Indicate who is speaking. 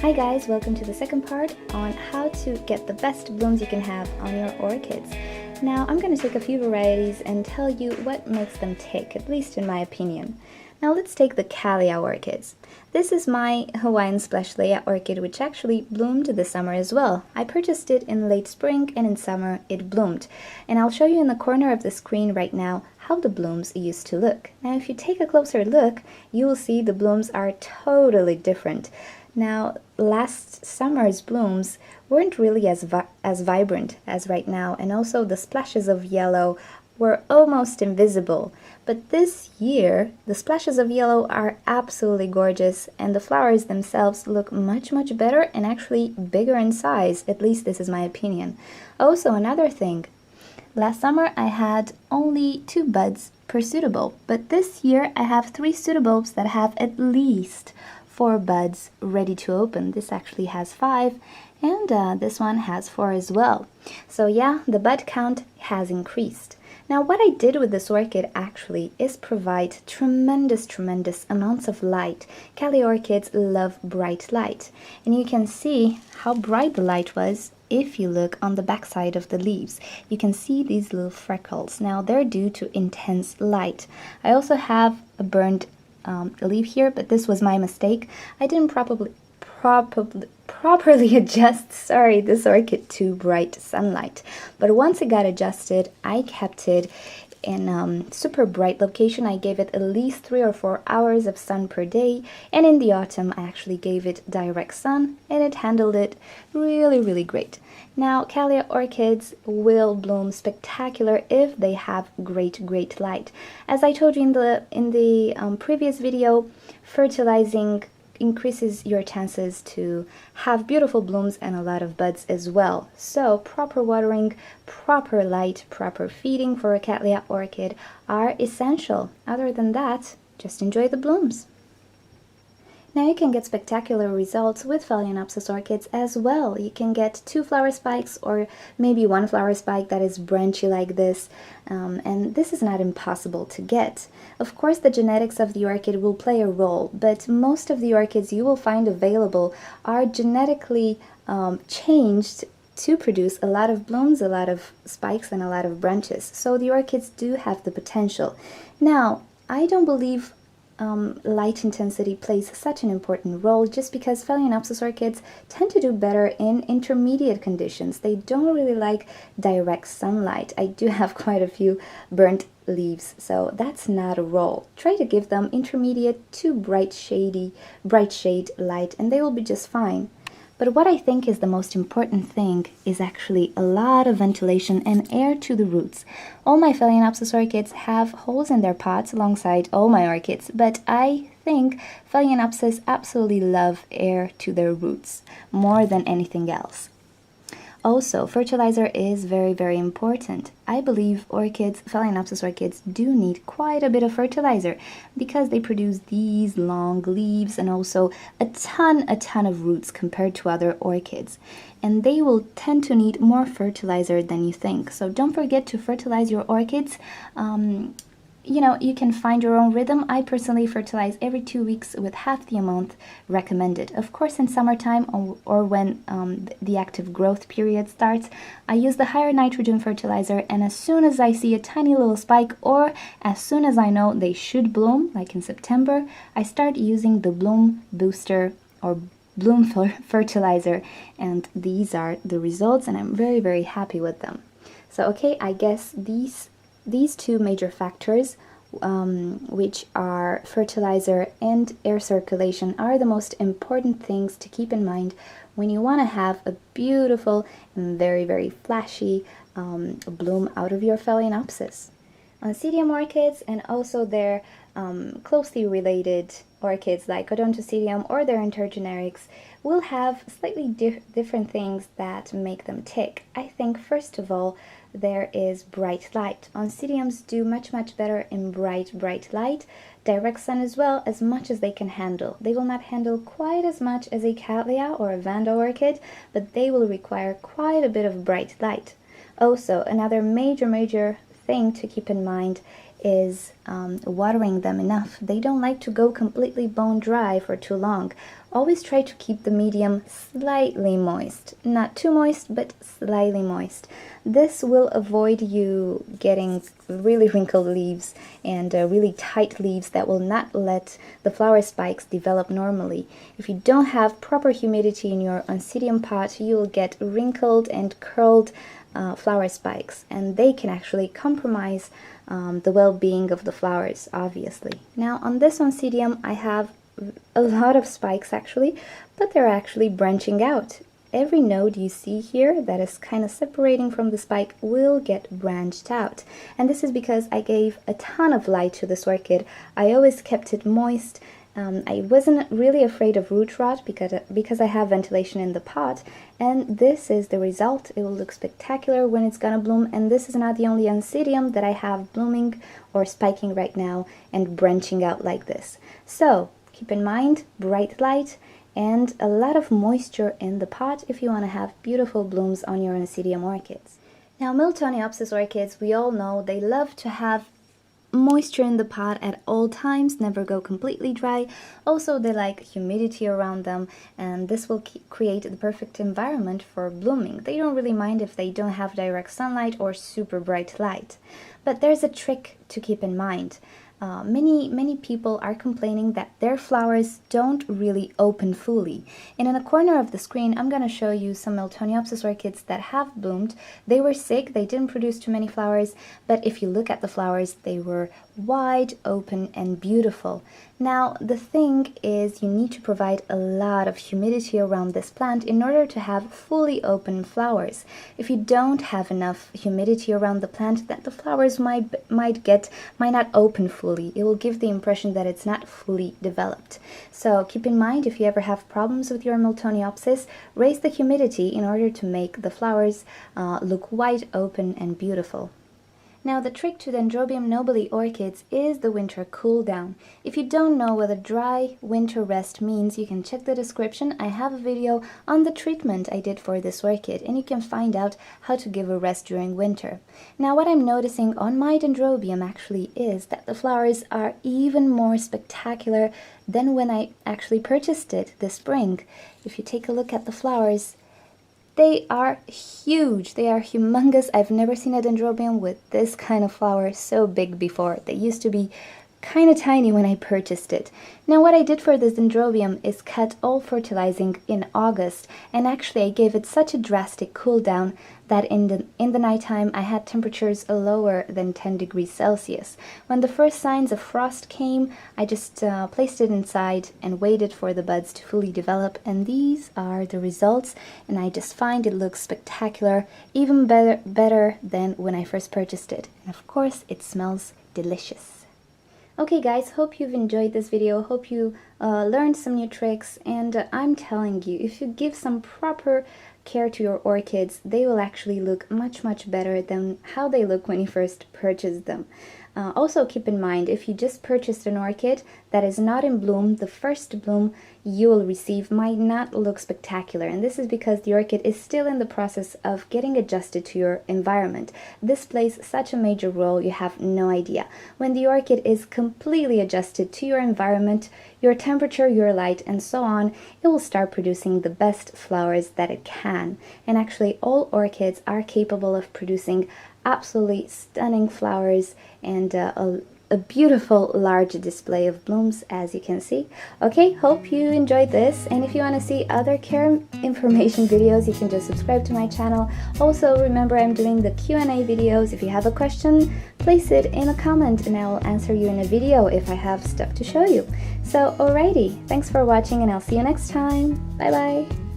Speaker 1: Hi guys, welcome to the second part on how to get the best blooms you can have on your orchids. Now I'm going to take a few varieties and tell you what makes them tick, at least in my opinion. Now let's take the Cattleya orchids. This is my Hawaiian splash layer orchid, which actually bloomed this summer as well. I purchased it in late spring and in summer it bloomed. And I'll show you in the corner of the screen right now how the blooms used to look. Now if you take a closer look, you will see the blooms are totally different. Now, last summer's blooms weren't really as vibrant as right now, and also the splashes of yellow were almost invisible. But this year, the splashes of yellow are absolutely gorgeous, and the flowers themselves look much better and actually bigger in size. At least this is my opinion. Also, another thing, last summer I had only 2 buds per pseudobulb, but this year I have 3 pseudobulbs that have at least 4 buds ready to open. This actually has 5, and this one has 4 as well. So yeah, the bud count has increased. Now what I did with this orchid actually is provide tremendous amounts of light. Cattleya orchids love bright light, and you can see how bright the light was if you look on the back side of the leaves. You can see these little freckles. Now they're due to intense light. I also have a burned leaf here, but this was my mistake. I didn't properly adjust, this orchid to bright sunlight. But once it got adjusted, I kept it in super bright location. I gave it at least 3 or 4 hours of sun per day, and in the autumn I actually gave it direct sun, and it handled it really great. Now Cattleya orchids will bloom spectacular if they have great light. As I told you in the previous video, fertilizing increases your chances to have beautiful blooms and a lot of buds as well. So proper watering, proper light, proper feeding for a Cattleya orchid are essential. Other than that, just enjoy the blooms. Now you can get spectacular results with Phalaenopsis orchids as well. You can get 2 flower spikes or maybe 1 flower spike that is branchy like this, and this is not impossible to get. Of course the genetics of the orchid will play a role, but most of the orchids you will find available are genetically changed to produce a lot of blooms, a lot of spikes, and a lot of branches. So the orchids do have the potential. Now, I don't believe light intensity plays such an important role, just because Phalaenopsis orchids tend to do better in intermediate conditions. They don't really like direct sunlight. I do have quite a few burnt leaves, so that's not a role. Try to give them intermediate to bright shade light, and they will be just fine. But what I think is the most important thing is actually a lot of ventilation and air to the roots. All my Phalaenopsis orchids have holes in their pots alongside all my orchids, but I think Phalaenopsis absolutely love air to their roots more than anything else. Also, fertilizer is very important. I believe Phalaenopsis orchids do need quite a bit of fertilizer because they produce these long leaves and also a ton of roots compared to other orchids. And they will tend to need more fertilizer than you think. So don't forget to fertilize your orchids. You know, you can find your own rhythm. I personally fertilize every 2 weeks with half the amount recommended. Of course, in summertime or when the active growth period starts, I use the higher nitrogen fertilizer, and as soon as I see a tiny little spike, or as soon as I know they should bloom, like in September, I start using the bloom booster or bloom fertilizer, and these are the results, and I'm very happy with them. So okay, I guess these 2 major factors, which are fertilizer and air circulation, are the most important things to keep in mind when you want to have a beautiful and very flashy bloom out of your Phalaenopsis. Oncidium orchids and also their closely related orchids like Odontocidium or their intergenerics will have slightly different things that make them tick. I think first of all there is bright light. Oncidiums do much better in bright light, direct sun as well, as much as they can handle. They will not handle quite as much as a Cattleya or a Vanda orchid, but they will require quite a bit of bright light. Also, another major thing to keep in mind is watering them enough. They don't like to go completely bone dry for too long. Always try to keep the medium slightly moist. Not too moist, but slightly moist. This will avoid you getting really wrinkled leaves and really tight leaves that will not let the flower spikes develop normally. If you don't have proper humidity in your Oncidium pot, you will get wrinkled and curled flower spikes, and they can actually compromise the well-being of the flowers, obviously. Now on this Oncidium I have a lot of spikes actually, but they're actually branching out. Every node you see here that is kind of separating from the spike will get branched out, and this is because I gave a ton of light to this orchid. I always kept it moist. I wasn't really afraid of root rot because I have ventilation in the pot, and this is the result. It will look spectacular when it's gonna bloom, and this is not the only Oncidium that I have blooming or spiking right now and branching out like this. So keep in mind, bright light and a lot of moisture in the pot if you want to have beautiful blooms on your Oncidium orchids. Now Miltoniopsis orchids, we all know they love to have moisture in the pot at all times, never go completely dry. Also, they like humidity around them, and this will create the perfect environment for blooming. They don't really mind if they don't have direct sunlight or super bright light. But there's a trick to keep in mind. Many people are complaining that their flowers don't really open fully. And in the corner of the screen, I'm going to show you some Miltoniopsis orchids that have bloomed. They were sick, they didn't produce too many flowers, but if you look at the flowers, they were wide open and beautiful. Now, the thing is you need to provide a lot of humidity around this plant in order to have fully open flowers. If you don't have enough humidity around the plant, then the flowers might not open fully. It will give the impression that it's not fully developed. So keep in mind, if you ever have problems with your Miltoniopsis, raise the humidity in order to make the flowers look wide open and beautiful. Now, the trick to Dendrobium nobile orchids is the winter cool down. If you don't know what a dry winter rest means, you can check the description. I have a video on the treatment I did for this orchid, and you can find out how to give a rest during winter. Now, what I'm noticing on my Dendrobium actually is that the flowers are even more spectacular than when I actually purchased it this spring. If you take a look at the flowers, they are huge, they are humongous. I've never seen a Dendrobium with this kind of flower so big before. They used to be kind of tiny when I purchased it. Now, what I did for this Dendrobium is cut all fertilizing in August, and actually I gave it such a drastic cool down that in the nighttime I had temperatures lower than 10 degrees Celsius. When the first signs of frost came, I just placed it inside and waited for the buds to fully develop, and these are the results, and I just find it looks spectacular, even better than when I first purchased it. And of course, it smells delicious. Okay guys, hope you've enjoyed this video, hope you learned some new tricks, and I'm telling you, if you give some proper care to your orchids, they will actually look much better than how they look when you first purchased them. Also keep in mind, if you just purchased an orchid that is not in bloom, the first bloom you will receive might not look spectacular, and this is because the orchid is still in the process of getting adjusted to your environment. This plays such a major role, you have no idea. When the orchid is completely adjusted to your environment, your temperature, your light, and so on, it will start producing the best flowers that it can. And actually, all orchids are capable of producing absolutely stunning flowers and a beautiful large display of blooms, as you can see. Okay, hope you enjoyed this, and if you want to see other care information videos, you can just subscribe to my channel. Also, remember, I'm doing the Q&A videos. If you have a question, place it in a comment and I will answer you in a video if I have stuff to show you. So alrighty, thanks for watching, and I'll see you next time. Bye bye.